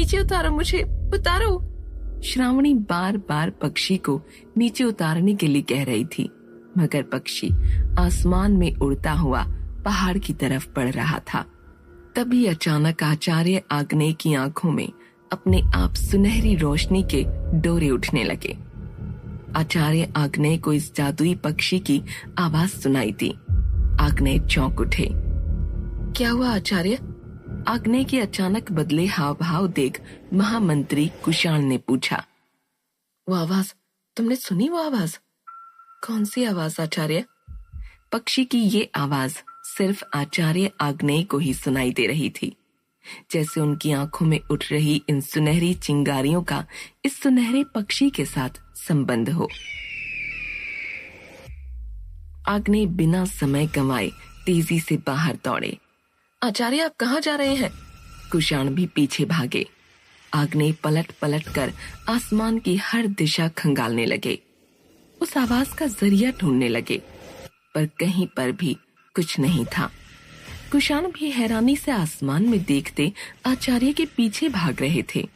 नीचे उतारो, मुझे उतारो। श्रावणी बार बार पक्षी को नीचे उतारने के लिए कह रही थी, मगर पक्षी आसमान में उड़ता हुआ पहाड़ की तरफ बढ़ रहा था। तभी अचानक आचार्य आग्नेय की आंखों में अपने आप सुनहरी रोशनी के डोरे उठने लगे। आचार्य आग्नेय को इस जादुई पक्षी की आवाज सुनाई दी। आग्नेय चौंक उठे। क्या हुआ आचार्य? आग्नेय के अचानक बदले हाव भाव देख महामंत्री कुषाण ने पूछा। वो आवाज तुमने सुनी? वो आवाज कौन सी आवाज आचार्य? पक्षी की ये आवाज सिर्फ आचार्य आग्नेय को ही सुनाई दे रही थी, जैसे उनकी आंखों में उठ रही इन सुनहरी चिंगारियों का इस सुनहरे पक्षी के साथ संबंध हो। आग्नेय बिना समय गंवाए तेजी से बाहर दौड़े। आचार्य आप कहाँ जा रहे हैं? कुषाण भी पीछे भागे। आग्नेय पलट पलट कर आसमान की हर दिशा खंगालने लगे। उस आवाज का जरिया ढूंढने लगे, पर कहीं पर भी कुछ नहीं था। कुषाण भी हैरानी से आसमान में देखते आचार्य के पीछे भाग रहे थे।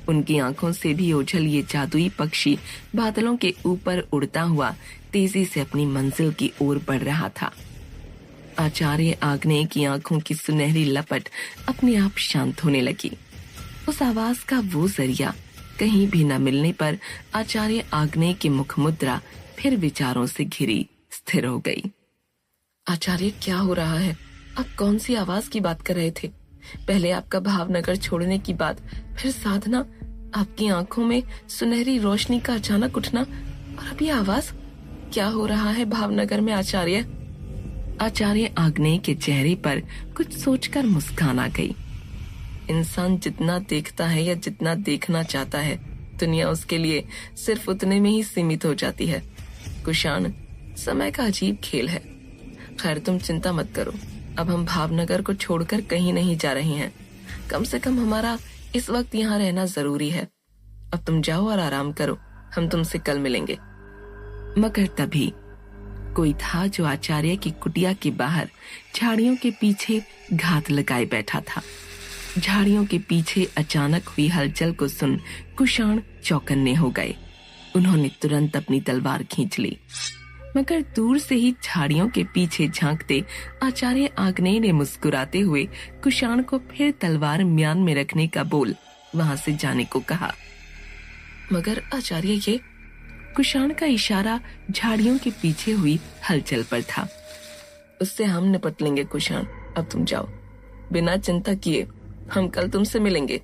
उनकी आंखों से भी ओझल ये जादुई पक्षी बादलों के ऊपर उड़ता हुआ तेजी से अपनी मंजिल की ओर बढ़ रहा था। आचार्य आग्नेय की आंखों की सुनहरी लपट अपने आप शांत होने लगी। उस आवाज का वो जरिया कहीं भी न मिलने पर आचार्य आग्नेय की मुख मुद्रा फिर विचारों से घिरी स्थिर हो गई। आचार्य क्या हो रहा है? आप कौन सी आवाज की बात कर रहे थे? पहले आपका भावनगर छोड़ने की बात, फिर साधना, आपकी आंखों में सुनहरी रोशनी का अचानक उठना, और अभी आवाज। क्या हो रहा है भावनगर में आचार्य? आचार्य आग्नेय के चेहरे पर कुछ सोचकर मुस्कान आ गई। इंसान जितना देखता है या जितना देखना चाहता है, दुनिया उसके लिए सिर्फ उतने में ही सीमित हो जाती है। कुषाण, समय का अजीब खेल है। खैर तुम चिंता मत करो, अब हम भावनगर को छोड़कर कहीं नहीं जा रहे हैं। कम से कम हमारा इस वक्त यहाँ रहना जरूरी है। अब तुम जाओ और आराम करो, हम तुमसे कल मिलेंगे। मगर तभी कोई था जो आचार्य की कुटिया के बाहर झाड़ियों के पीछे घात लगाए बैठा था। झाड़ियों के पीछे अचानक हुई हलचल को सुन कुषाण चौकन्ने हो गए। उन्होंने तुरंत अपनी तलवार खींच ली, मगर दूर से ही झाड़ियों के पीछे झांकते आचार्य आग्नेय ने मुस्कुराते हुए कुषाण को फिर तलवार म्यान में रखने का बोल वहां से जाने को कहा। मगर आचार्य, ये कुषाण का इशारा झाड़ियों के पीछे हुई हलचल पर था। उससे हम निपट लेंगे कुषाण, अब तुम जाओ, बिना चिंता किए हम कल तुमसे मिलेंगे।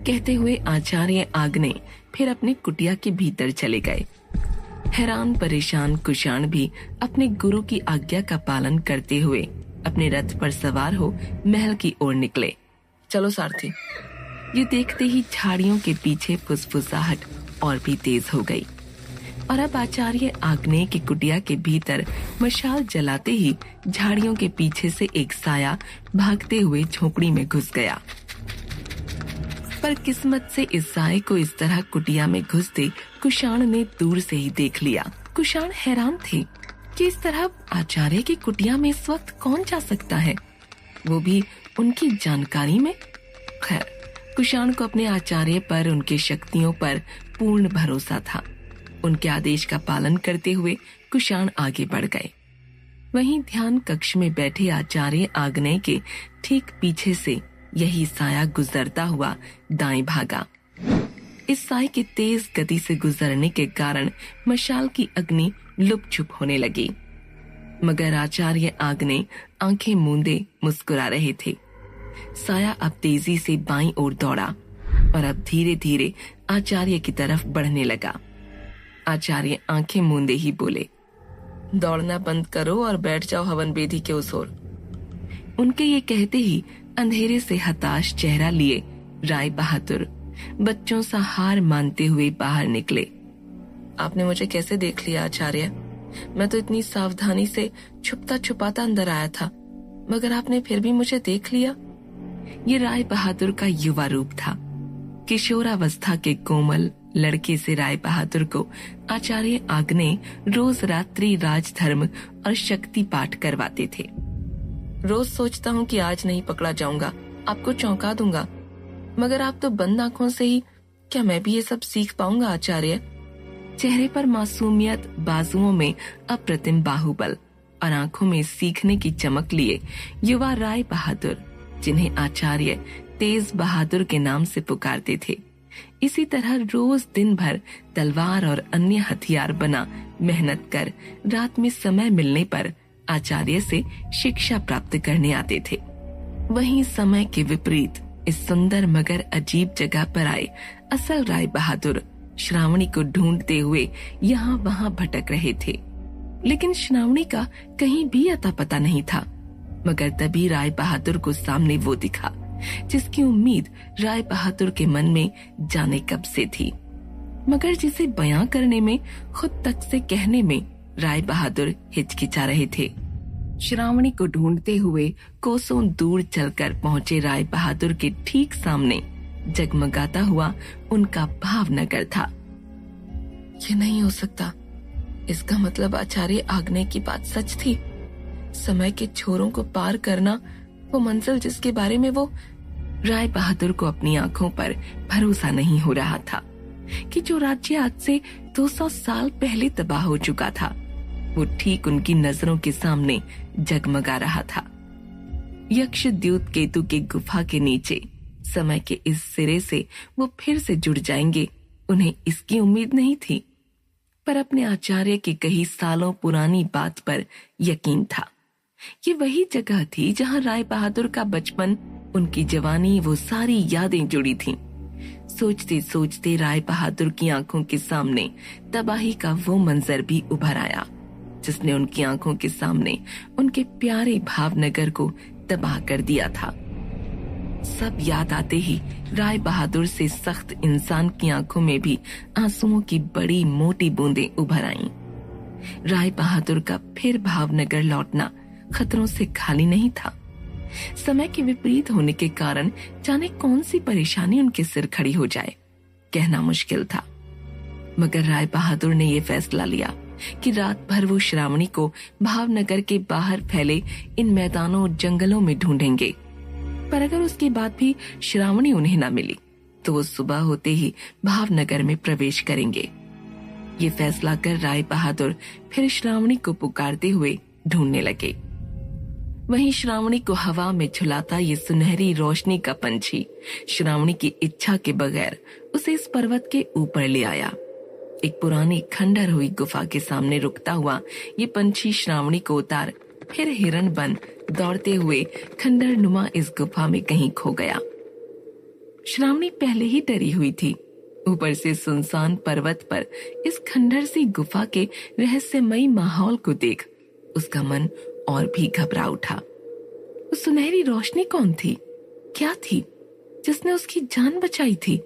कहते हुए आचार्य आग्नेय फिर अपनी कुटिया के भीतर चले गए। हैरान परेशान कुषाण भी अपने गुरु की आज्ञा का पालन करते हुए अपने रथ पर सवार हो महल की ओर निकले। चलो सारथी। ये देखते ही झाड़ियों के पीछे फुसफुसाहट और भी तेज हो गई, और अब आचार्य आग्नेय की कुटिया के भीतर मशाल जलाते ही झाड़ियों के पीछे से एक साया भागते हुए झोपड़ी में घुस गया। पर किस्मत से इस साये को इस तरह कुटिया में घुसते कुषाण ने दूर से ही देख लिया। कुषाण हैरान थे कि इस तरह आचार्य की कुटिया में इस वक्त कौन जा सकता है, वो भी उनकी जानकारी में। खैर, कुषाण को अपने आचार्य पर, उनके शक्तियों पर पूर्ण भरोसा था। उनके आदेश का पालन करते हुए कुषाण आगे बढ़ गए। वहीं ध्यान कक्ष में बैठे आचार्य आग्नेय के ठीक पीछे से यही साया गुजरता हुआ दाएं भागा। इस साए के तेज गति से गुजरने के कारण मशाल की अग्नि लुप्त होने लगी, मगर आचार्य आग्नेय आंखें मूंदे मुस्कुरा रहे थे। साया अब तेजी से बाईं ओर दौड़ा और अब धीरे धीरे आचार्य की तरफ बढ़ने लगा। आचार्य आंखें मूंदे ही बोले, दौड़ना बंद करो और बैठ जाओ हवन वेदी के उस ओर। उनके ये कहते ही अंधेरे से हताश चेहरा लिए राय बहादुर बच्चों सा हार मानते हुए बाहर निकले। आपने मुझे कैसे देख लिया आचार्य? मैं तो इतनी सावधानी से छुपता छुपाता अंदर आया था, मगर आपने फिर भी मुझे देख लिया। ये राय बहादुर का युवा रूप था। किशोरावस्था के कोमल लड़के से राय बहादुर को आचार्य आग्नेय रोज रात्रि राजधर्म और शक्ति पाठ करवाते थे। रोज सोचता हूँ कि आज नहीं पकड़ा जाऊंगा, आपको चौंका दूंगा, मगर आप तो बंद आंखों से ही, क्या मैं भी ये सब सीख पाऊंगा आचार्य? चेहरे पर मासूमियत, बाजुओं में अप्रतिम बाहुबल और आंखों में सीखने की चमक लिए युवा राय बहादुर, जिन्हें आचार्य तेज बहादुर के नाम से पुकारते थे, इसी तरह रोज दिन भर तलवार और अन्य हथियार बना मेहनत कर रात में समय मिलने पर आचार्य से शिक्षा प्राप्त करने आते थे। वहीं समय के विपरीत इस सुंदर मगर अजीब जगह पर आए असल राय बहादुर श्रावणी को ढूंढते हुए यहाँ वहाँ भटक रहे थे, लेकिन श्रावणी का कहीं भी अता पता नहीं था। मगर तभी राय बहादुर को सामने वो दिखा जिसकी उम्मीद राय बहादुर के मन में जाने कब से थी, मगर जिसे बयां करने में, खुद तक से कहने में राय बहादुर हिचकिचा रहे थे। श्रावणी को ढूंढते हुए कोसों दूर चलकर पहुंचे राय बहादुर के ठीक सामने जगमगाता हुआ उनका भावनगर था। ये नहीं हो सकता, इसका मतलब आचार्य आग्नेय की बात सच थी। समय के छोरों को पार करना, वो मंजिल जिसके बारे में वो, राय बहादुर को अपनी आंखों पर भरोसा नहीं हो रहा था कि जो राज्य आज से 200 साल पहले तबाह हो चुका था, वो ठीक उनकी नजरों के सामने जगमगा रहा था। यक्ष द्यूत केतु की गुफा के नीचे समय के इस सिरे से वो फिर से जुड़ जाएंगे, उन्हें इसकी उम्मीद नहीं थी, पर अपने आचार्य की कई सालों पुरानी बात पर यकीन था। ये वही जगह थी जहां राय बहादुर का बचपन, उनकी जवानी, वो सारी यादें जुड़ी थीं। सोचते सोचते राय बहादुर की आंखों के सामने तबाही का वो मंजर भी उभर आया जिसने उनकी आंखों के सामने उनके प्यारे भावनगर को तबाह कर दिया था। सब याद आते ही राय बहादुर से सख्त इंसान की आंखों में भी आंसुओं की बड़ी मोटी बूंदें उभर आईं। राय बहादुर का फिर भावनगर लौटना खतरों से खाली नहीं था। समय के विपरीत होने के कारण जाने कौन सी परेशानी उनके सिर खड़ी हो जाए, कहना मुश्किल था। मगर राय बहादुर ने यह फैसला लिया कि रात भर वो श्रावणी को भावनगर के बाहर फैले इन मैदानों और जंगलों में ढूंढेंगे, पर अगर उसके बाद भी श्रावणी उन्हें न मिली तो वो सुबह होते ही भावनगर में प्रवेश करेंगे। ये फैसला कर राय बहादुर फिर श्रावणी को पुकारते हुए ढूंढने लगे। वहीं श्रावणी को हवा में झुलाता ये सुनहरी रोशनी का पंछी श्रावणी की इच्छा के बगैर उसे इस पर्वत के ऊपर ले आया। एक पुरानी खंडर हुई गुफा के सामने रुकता हुआ ये पंछी श्रावणी को उतार फिर हिरण बन दौड़ते हुए खंडर नुमा इस गुफा में कहीं खो गया। श्रावणी पहले ही डरी हुई थी, ऊपर से सुनसान पर्वत पर इस खंडर सी गुफा के रहस्यमयी माहौल को देख उसका मन और भी घबरा उठा। वो सुनहरी रोशनी कौन थी, क्या थी जिसने उसकी जान बचाई थी,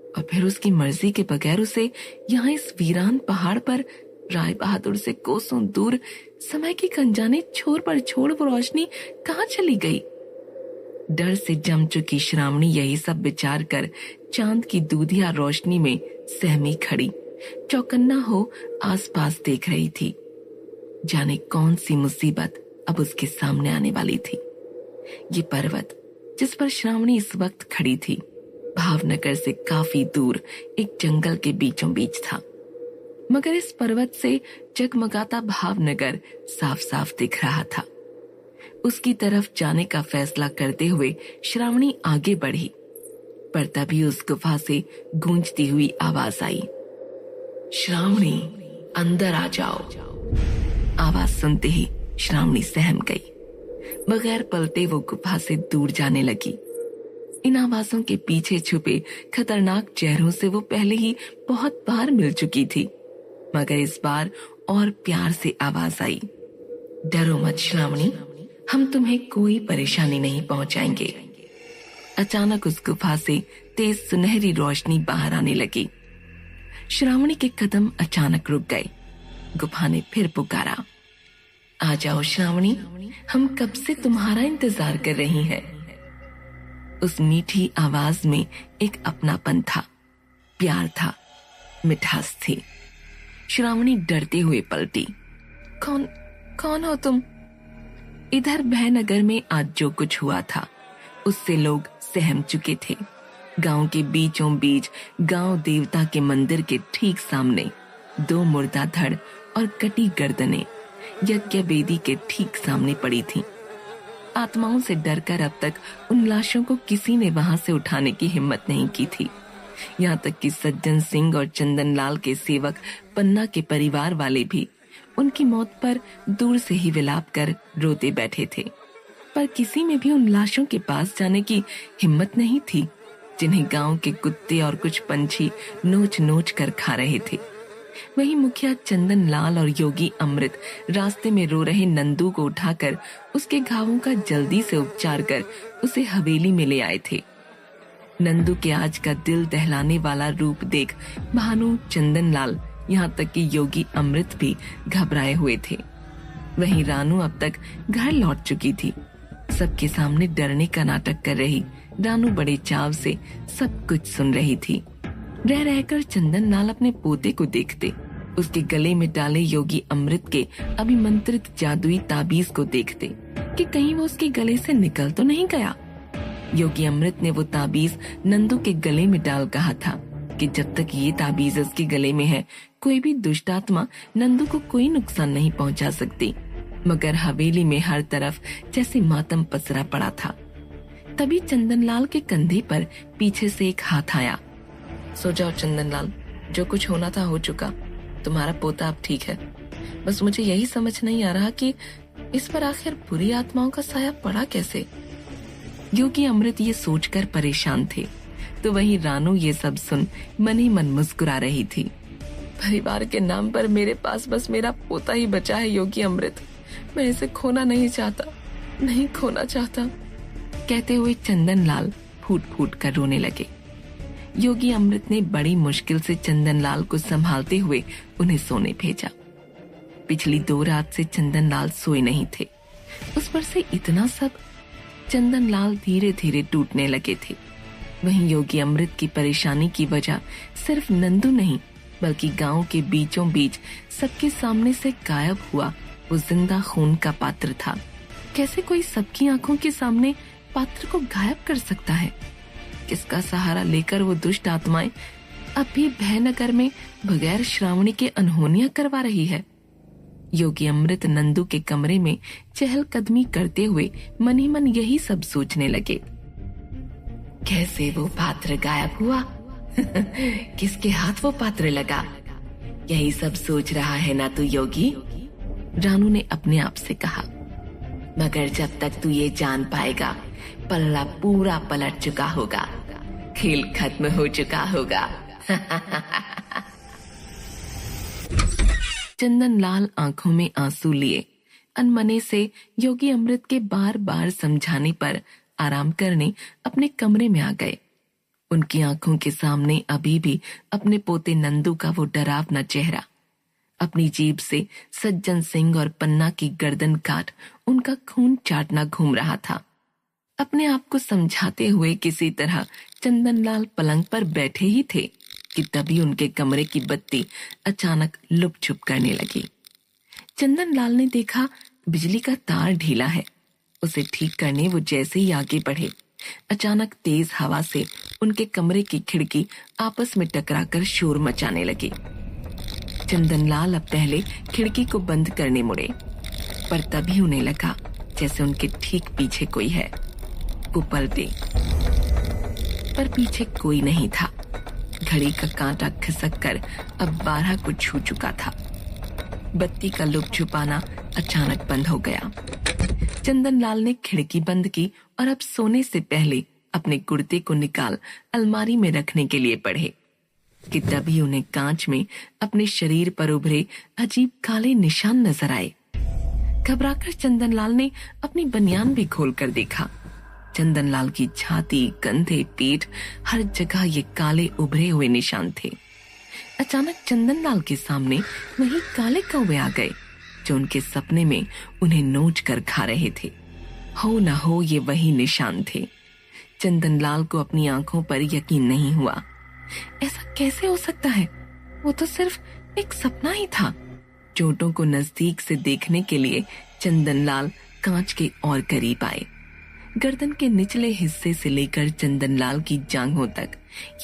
और फिर उसकी मर्जी के बगैर उसे यहाँ इस वीरान पहाड़ पर राय बहादुर से कोसों दूर समय की अनजाने छोर पर छोड़ वो रोशनी कहाँ चली गई। डर से जम चुकी श्रावणी यही सब विचार कर चांद की दूधिया रोशनी में सहमी खड़ी चौकन्ना हो आसपास देख रही थी। जाने कौन सी मुसीबत अब उसके सामने आने वाली थी। ये पर्वत जिस पर श्रावणी इस वक्त खड़ी थी भावनगर से काफी दूर एक जंगल के बीचों बीच था, मगर इस पर्वत से जगमगाता भावनगर साफ साफ दिख रहा था। उसकी तरफ जाने का फैसला करते हुए श्रावणी आगे बढ़ी, पर तभी उस गुफा से गूंजती हुई आवाज आई, श्रावणी अंदर आ जाओ। आवाज सुनते ही श्रावणी सहम गई। बगैर पलटे वो गुफा से दूर जाने लगी। इन आवाजों के पीछे छुपे खतरनाक चेहरों से वो पहले ही बहुत बार मिल चुकी थी, मगर इस बार और प्यार से आवाज आई, डरो मत श्रावणी, हम तुम्हें कोई परेशानी नहीं पहुंचाएंगे। अचानक उस गुफा से तेज सुनहरी रोशनी बाहर आने लगी। श्रावणी के कदम अचानक रुक गए। गुफा ने फिर पुकारा, आ जाओ श्रावणी, हम कब से तुम्हारा इंतजार कर रही हैं। उस मीठी आवाज में एक अपनापन था, प्यार था, मिठास थी। श्रावणी डरते हुए पलटी, कौन हो तुम? इधर भयनगर में आज जो कुछ हुआ था उससे लोग सहम चुके थे। गांव के बीचों बीच गांव देवता के मंदिर के ठीक सामने 2 मुर्दा धड़ और कटी गर्दनें यज्ञ वेदी के ठीक सामने पड़ी थीं। आत्माओं से डरकर अब तक उन लाशों को किसी ने वहां से उठाने की हिम्मत नहीं की थी। यहाँ तक कि सज्जन सिंह और चंदन लाल के सेवक पन्ना के परिवार वाले भी उनकी मौत पर दूर से ही विलाप कर रोते बैठे थे, पर किसी में भी उन लाशों के पास जाने की हिम्मत नहीं थी जिन्हें गांव के कुत्ते और कुछ पंछी नोच नोच कर खा रहे थे। वहीं मुखिया चंदन लाल और योगी अमृत रास्ते में रो रहे नंदू को उठाकर उसके घावों का जल्दी से उपचार कर उसे हवेली में ले आए थे। नंदू के आज का दिल दहलाने वाला रूप देख भानु, चंदन लाल, यहाँ तक कि योगी अमृत भी घबराए हुए थे। वहीं रानू अब तक घर लौट चुकी थी। सबके सामने डरने का नाटक कर रही रानू बड़े चाव से सब कुछ सुन रही थी। रह रहकर चंदन लाल अपने पोते को देखते, उसके गले में डाले योगी अमृत के अभिमंत्रित जादुई ताबीज को देखते कि कहीं वो उसके गले से निकल तो नहीं गया। योगी अमृत ने वो ताबीज नंदू के गले में डाल कहा था कि जब तक ये ताबीज उसके गले में है, कोई भी दुष्ट आत्मा नंदू को कोई नुकसान नहीं पहुंचा सकती। मगर हवेली में हर तरफ जैसे मातम पसरा पड़ा था। तभी चंदन लाल के कंधे पर पीछे से एक हाथ आया। सो जाओ चंदन लाल, जो कुछ होना था हो चुका। तुम्हारा पोता अब ठीक है। बस मुझे यही समझ नहीं आ रहा कि इस पर आखिर बुरी आत्माओं का साया पड़ा कैसे। योगी अमृत ये सोचकर परेशान थे, तो वहीं रानू ये सब सुन मन ही मन मुस्कुरा रही थी। परिवार के नाम पर मेरे पास बस मेरा पोता ही बचा है योगी अमृत। मैं इसे खोना नहीं चाहता, नहीं खोना चाहता। कहते हुए चंदन लाल फूट फूट कर रोने लगे। योगी अमृत ने बड़ी मुश्किल से चंदन लाल को संभालते हुए उन्हें सोने भेजा। पिछली 2 रात से चंदन लाल सोए नहीं थे। उस पर से इतना सब, चंदन लाल धीरे धीरे टूटने लगे थे। वहीं योगी अमृत की परेशानी की वजह सिर्फ नंदू नहीं, बल्कि गांव के बीचों बीच सबके सामने से गायब हुआ वो जिंदा खून का पात्र था। कैसे कोई सबकी आंखों के सामने पात्र को गायब कर सकता है? किसका सहारा लेकर वो दुष्ट आत्माएं अब भी भयनगर में बगैर श्रावणी के अनहोनियां करवा रही है? योगी अमृत नंदू के कमरे में चहलकदमी करते हुए मन ही मन यही सब सोचने लगे। कैसे वो पात्र गायब हुआ? किसके हाथ वो पात्र लगा? यही सब सोच रहा है ना तू योगी? रानू ने अपने आप से कहा। मगर जब तक तू ये जान पाएगा, पल्ला पूरा पलट चुका होगा, खेल खत्म हो चुका होगा। चंदन लाल आंखों में आंसू लिए अनमने से योगी अमृत के बार बार समझाने पर आराम करने अपने कमरे में आ गए। उनकी आंखों के सामने अभी भी अपने पोते नंदू का वो डरावना चेहरा, अपनी जीभ से सज्जन सिंह और पन्ना की गर्दन काट उनका खून चाटना घूम रहा था। अपने आप को समझाते हुए किसी तरह चंदन लाल पलंग पर बैठे ही थे कि तभी उनके कमरे की बत्ती अचानक लुप छुप करने लगी। चंदन लाल ने देखा बिजली का तार ढीला है। उसे ठीक करने वो जैसे ही आगे बढ़े, अचानक तेज हवा से उनके कमरे की खिड़की आपस में टकराकर शोर मचाने लगी। चंदन लाल अब पहले खिड़की को बंद करने मुड़े, पर तभी उन्हें लगा जैसे उनके ठीक पीछे कोई है। वो पलटे, पर पीछे कोई नहीं था। घड़ी का कांटा खिसक कर अब 12 को छू चुका था। बत्ती का लुक छुपाना अचानक बंद हो गया। चंदन लाल ने खिड़की बंद की और अब सोने से पहले अपने कुर्ते को निकाल अलमारी में रखने के लिए बढ़े कि तभी उन्हें कांच में अपने शरीर पर उभरे अजीब काले निशान नजर आए। घबराकर चंदन लाल ने अपनी बनियान भी खोलकर देखा। चंदन लाल की छाती, कंधे, पीठ, हर जगह ये काले उभरे हुए निशान थे। अचानक चंदन लाल के सामने वही काले कौवे आ गए जो उनके सपने में उन्हें नोच कर खा रहे थे। हो न हो ये वही निशान थे। चंदन लाल को अपनी आंखों पर यकीन नहीं हुआ। ऐसा कैसे हो सकता है? वो तो सिर्फ एक सपना ही था। चोटों को नजदीक से देखने के लिए चंदन लाल कांच के और करीब आए। गर्दन के निचले हिस्से से लेकर चंदनलाल की जांघों तक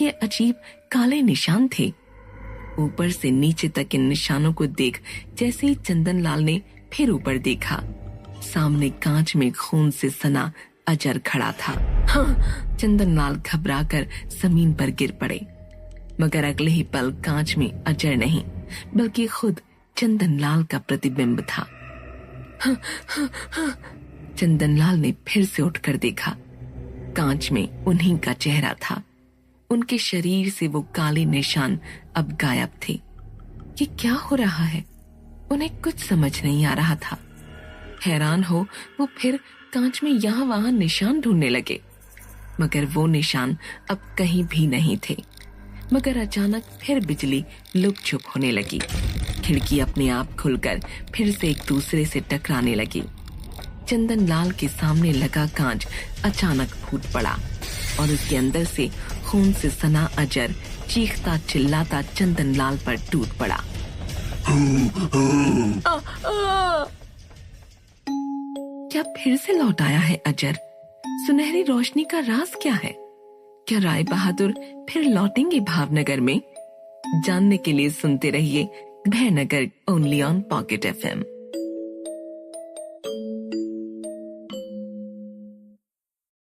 ये अजीब काले निशान थे। ऊपर से नीचे तक इन निशानों को देख जैसे ही चंदनलाल ने फिर ऊपर देखा, सामने कांच में खून से सना अजर खड़ा था। हाँ, चंदनलाल घबराकर जमीन पर गिर पड़े, मगर अगले ही पल कांच में अजर नहीं बल्कि खुद चंदनलाल का प्रतिबिंब था। हाँ, हाँ, हाँ। चंदनलाल ने फिर से उठकर देखा, कांच में उन्हीं का चेहरा था। उनके शरीर से वो काले निशान अब गायब थे। ये क्या हो रहा है? उन्हें कुछ समझ नहीं आ रहा था। हैरान हो वो फिर कांच में यहाँ वहां निशान ढूंढने लगे, मगर वो निशान अब कहीं भी नहीं थे। मगर अचानक फिर बिजली लुक छुप होने लगी। खिड़की अपने आप खुलकर फिर से एक दूसरे से टकराने लगी। चंदनलाल के सामने लगा कांच अचानक फूट पड़ा और उसके अंदर से खून से सना अजर चीखता चिल्लाता चंदनलाल पर टूट पड़ा। क्या फिर से लौट आया है अजर? सुनहरी रोशनी का राज क्या है? क्या राय बहादुर फिर लौटेंगे भावनगर में? जानने के लिए सुनते रहिए भयनगर ओनली ऑन पॉकेट FM।